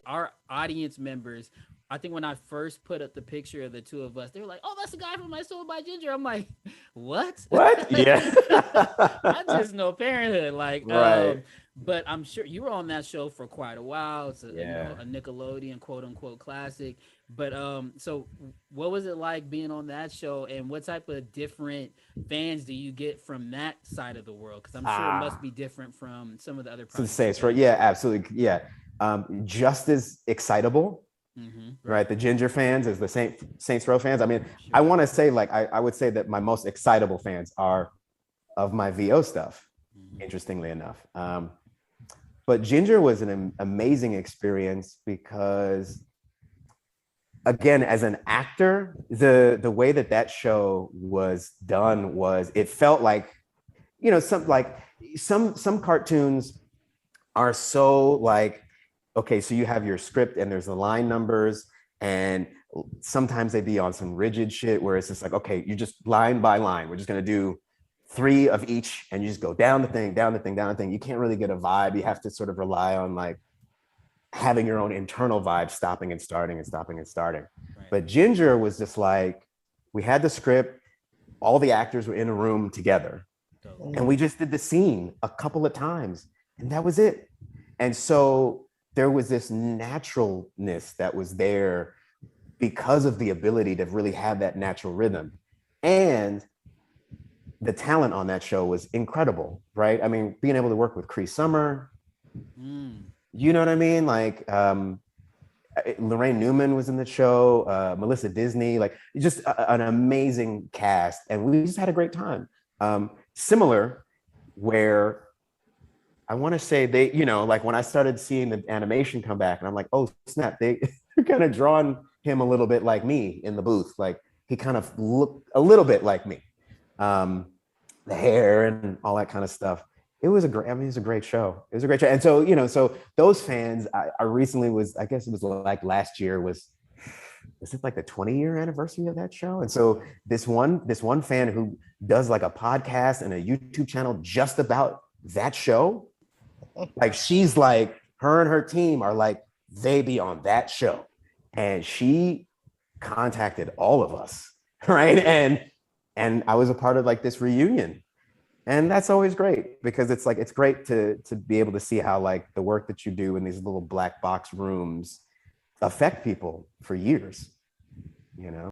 our audience members, I think when I first put up the picture of the two of us, they were like, "Oh, that's the guy from My Soul by Ginger." I'm like, "What?" What? Yeah. I just know Parenthood, like, Right. but I'm sure you were on that show for quite a while. It's a, Yeah. a Nickelodeon quote unquote classic. But so what was it like being on that show, and what type of different fans do you get from that side of the world? Because I'm sure it must Ah, be different from some of the other so the projects you've Saints, been right? on. Yeah, absolutely. Yeah. Just as excitable, right? Right. The Ginger fans as the Saints Row fans. I mean, I Sure. want to say, like, I would say that my most excitable fans are of my VO stuff, Hmm. interestingly enough. But Ginger was an amazing experience because, again, as an actor, the way that that show was done was, it felt like, some cartoons are so like, okay, so you have your script and there's the line numbers, and sometimes they'd be on some rigid shit where it's just like, okay, you just line by line, we're just going to do three of each, and you just go down the thing, down the thing, down the thing. You can't really get a vibe. You have to sort of rely on like having your own internal vibe, stopping and starting and stopping and starting. Right. But Ginger was just like, we had the script, all the actors were in a room together, Dope. and we just did the scene a couple of times, and that was it. And so there was this naturalness that was there because of the ability to really have that natural rhythm. And the talent on that show was incredible, right? I mean, being able to work with Cree Summer, Mm. you know what I mean? Like, Lorraine Newman was in the show, Melissa Disney, like, just an amazing cast. And we just had a great time. Similar, where I want to say they, like when I started seeing the animation come back, and I'm like, oh snap, they're kind of drawing him a little bit like me in the booth. Like, he kind of looked a little bit like me. Um, the hair and all that kind of stuff. It was a great, I mean, it was a great show. It was a great show. And so, so those fans, I recently was, I guess it was like last year was it like the 20-year anniversary of that show? And so this one fan who does like a podcast and a YouTube channel just about that show, like, she's like, her and her team are like, they be on that show. And she contacted all of us, right? And I was a part of like this reunion. And that's always great, because it's like, it's great to be able to see how like the work that you do in these little black box rooms affect people for years, you know?